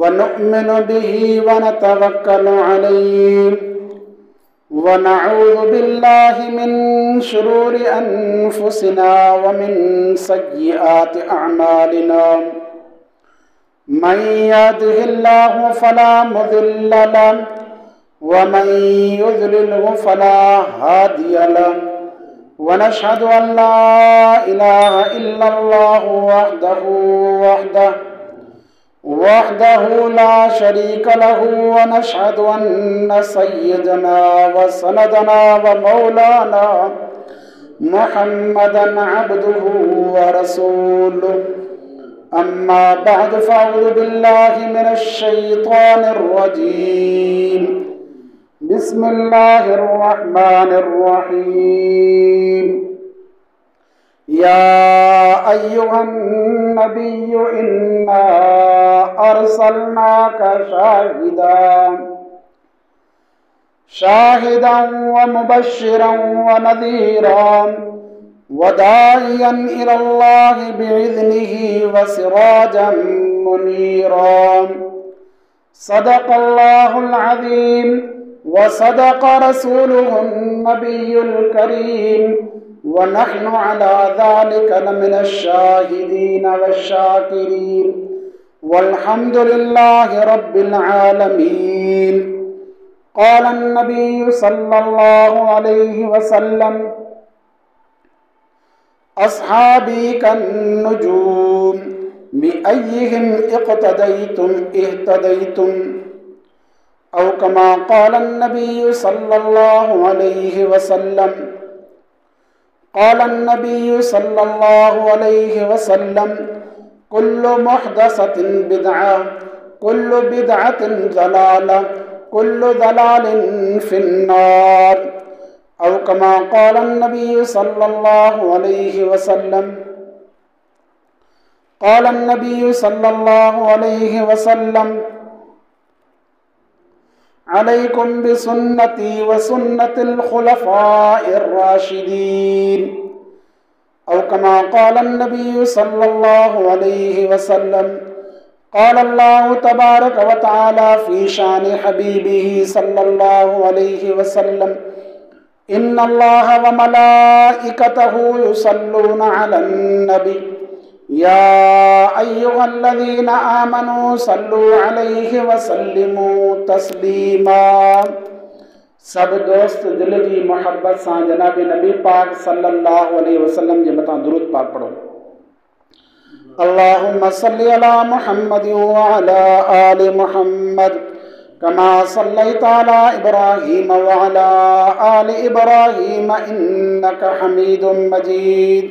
वनुअ्मिनु बिही वनतवक्कलु अलैहि वनऊज़ु बिल्लाहि मिन शुरूरि अनफुसिना व मिन सय्यिआति अअमालिना मन यहदिहिल्लाहु फला मुदिल्ल लहु व मन युद्लिल्हु फला हादिय लहु व नशहदु अन ला इलाहा इल्लल्लाहु वहदहु ला शरीक लहु व नशहदु अन्न सय्यदना व सनदना व मौलाना मुहम्मदन अब्दुहु व रसूलुहु अम्मा बअद फ़अऊज़ु बिल्लाहि मिनश शैतानिर रजीम बिस्मिल्लाहिर रहमानिर रहीम या अय्युहन नबिय्यु इन्ना अर्सलनाका शाहिदन व मुबश्शिरन व नज़ीरा व दाइयन इलल्लाहि बिइज़्निहि व सिराजन मुनीरा सदक़ल्लाहुल अज़ीम व सदक़ रसूलुहुन नबियुल करीम व नहनु अला ज़ालिका लमिनश शाहिदीन वश्शाकिरीन वल्हम्दुलिल्लाहि रब्बिल आलमीन। क़ाल अन्नबिय्यु सल्लल्लाहु अलैहि वसल्लम अस्हाबी कन्नुजूम बिअय्यिहिम इक़्तदय्तुम इह्तदय्तुम औ कमा क़ाल अन्नबिय्यु सल्लल्लाहु अलैहि वसल्लम क़ाल अन्नबिय्यु सल्लल्लाहु अलैहि वसल्लम कुल्लु मुहदसतिन बिदअह कुल्लु बिदअतिन ज़लाला कुल्लु ज़लालिन फिन्नार औ कमा क़ाल अन्नबिय्यु सल्लल्लाहु अलैहि वसल्लम क़ाल अन्नबिय्यु सल्लल्लाहु अलैहि वसल्लम अलैकुम बिसुन्नती व सुन्नतिल खुलफाइर राशिदीन औ कमा क़ाल अन्नबिय्यु सल्लल्लाहु अलैहि वसल्लम क़ाल अल्लाहु तबारक व तआला फ़ी शानि हबीबिही सल्लल्लाहु अलैहि वसल्लम इन्नल्लाह व मलाइकतहु युसल्लूना अलन नबी या अय्युहल्लज़ीना आमनू सल्लू अलैहि व सल्लिमू तस्लीमा। सब दोस्त दिल जी मोहब्बत सां जनाब नबी पाक सल्लल्लाहु अलैहि वसल्लम जे मथां दुरूद पाक पढ़ो। अल्लाहुम्मा सल्लि अला मुहम्मद व अला आलि मुहम्मद कमा सल्लैता अला इब्राहीम व अला आलि इब्राहीम इन्नका हमीदुम मजीद।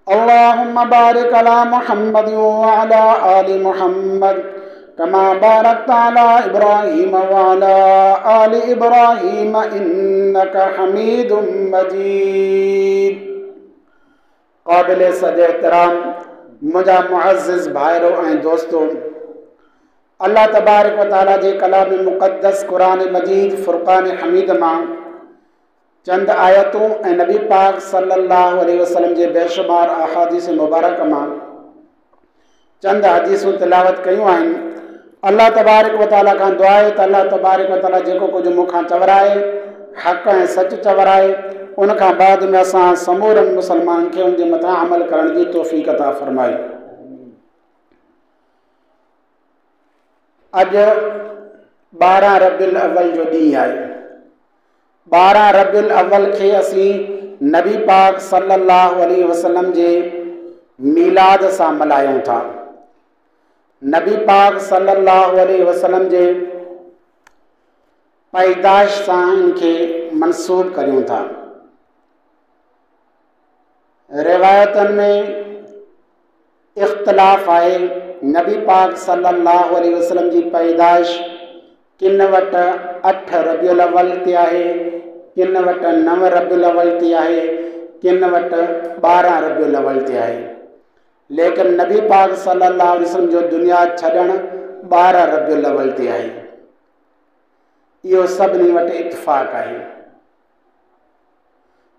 अल्लाहुम्मा बारिक अला मुहम्मद व अला आलि मुहम्मद कमा बारकता अला इब्राहीम व अला आलि इब्राहीम इन्नका हमीदुम मजीद। क़ाबिल सद एहतराम मुझा मुअज़्ज़िज़ भाइरो ऐं दोस्तो, अल्लाह तबारक व तआला जे कलाम मुक़द्दस क़ुरान मजीद फ़ुरक़ान हमीद मां चंद आयतूं ऐं नबी पाक सल्लल्लाहु अलैहि वसल्लम जे बेशुमार अहादीस मुबारक मां चंद हदीसूं तिलावत कयूं आहिनि। अल्लाह तबारक व तआला खां दुआ आहे त अल्लाह तबारक व तआला जेको कुझु मूंखां चवराए हक़ ऐं सच चवराए उन खां बाद में असां समूरनि मुसलमान खे उन जे मथां अमल करण जी तौफ़ीक़ अता फ़रमाए। अॼु 12 रबीउल अव्वल जो ॾींहुं आहे। 12 रबीउल अव्वल खे असीं नबी पाक सल्लल्लाहु अलैहि वसल्लम जे मीलाद सां मल्हायूं था। नबी पाक सल्लल्लाहु अलैहि वसल्लम जे पैदाइश सां इनखे मंसूब करियूं था। रिवायतनि में इख़्तिलाफ़ आहे। नबी पाक सल्लल्लाहु अलैहि वसल्लम जी पैदाइश किन वटि 8 रबीउल अव्वल ते आहे, किन वटि 9 रबीउल अव्वल ते आहे, किन वटि 12 रबीउल अव्वल ते आहे। लेकिन नबी पाक सल्लल्लाहु अलैहि वसल्लम जो दुनिया छॾणु 12 रबीउल अव्वल ते आहे। इहो सभिनी वटि इत्तिफ़ाक़ आहे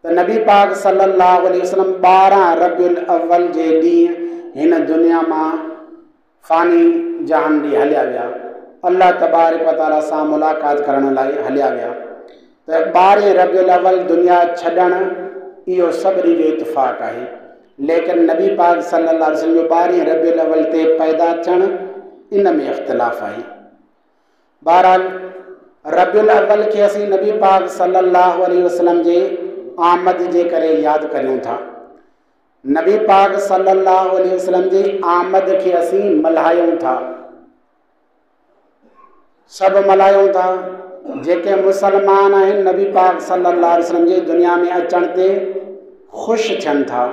त नबी पाक सल्लल्लाहु अलैहि वसल्लम 12 रबीउल अव्वल जे ॾींहुं हिन दुनिया मां फ़ानी जहान ॾे हलिया विया, अल्लाह तबारक व तआला सां मुलाक़ात करण लाइ हलिया विया। त 12 रबियुल अव्वल दुनिया छॾणु इहो सभिनी जो इतफ़ाक़ आहे, लेकिन नबी पाक सल्लल्लाहु अलैहि वसल्लम जो 12 रबियुल अव्वल ते पैदा थियणु इन में इख़्तिलाफ़ आहे। बहरहाल रबियुल अव्वल खे असीं नबी पाक सल्लल्लाहु अलैहि वसल्लम जे आमद जे करे यादि करियूं था। नबी पाक सल्लल्लाहु अलैहि वसल्लम जी आमद खे असीं मल्हायूं था, सभु मल्हायूं था। जेके मुसलमान आहिनि नबी पाक सल्लल्लाहु अलैहि वसल्लम जे दुनिया में अचण ते ख़ुशि थियनि था।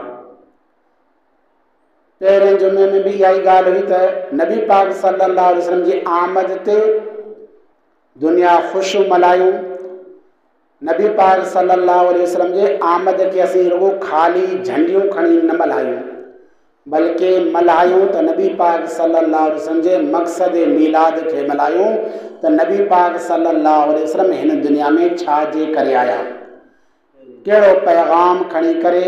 पहिरें जुमे में भी यही ॻाल्हि हुई त नबी पाक सल्लल्लाहु अलैहि वसल्लम जी आमद ते दुनिया ख़ुशियूं मल्हायूं। नबी पाक सल्लल्लाहु अलैहि वसल्लम जे आमद खे असीं रुगो ख़ाली झंडियूं खणी न मल्हायूं, बल्कि मल्हायूं त नबी पाक सल्लल्लाहु अलैहि वसल्लम जे मक़सद मीलाद खे मल्हायूं त नबी पाक सल्लल्लाहु अलैहि वसल्लम हिन दुनिया में छा जे करे आया, कहिड़ो पैगाम खणी करे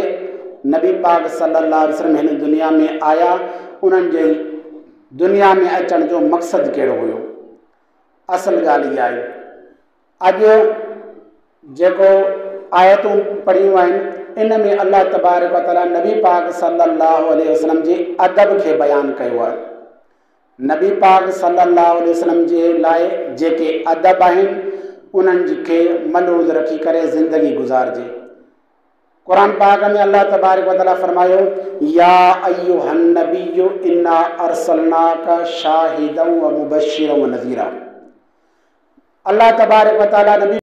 नबी पाक सल्लल्लाहु अलैहि वसल्लम हिन दुनिया में आया, उन्हनि जे दुनिया में अचण जो मक़सदु कहिड़ो हुयो। असल ॻाल्हि इहा आहे। अॼु जेको आयतूं पढ़ियूं आहिनि इन में अल्लाह तबारक व तआला नबी पाक सल्लल्लाहु अलैहि वसल्लम जे अदब खे बयानु कयो आहे। नबी पाक सल्लल्लाहु अलैहि वसल्लम जे लाइ जेके अदब आहिनि उन्हनि खे मलूज़ रखी करे ज़िंदगी गुज़ारिजे। क़ुरान पाक में अल्लाह तबारक व तआला फरमायो, या अय्युहन नबिय्यु इन्ना अर्सलनाका शाहिदन व मुबश्शिरन व नज़ीरा। अल्लाह तबारक व तआला नबी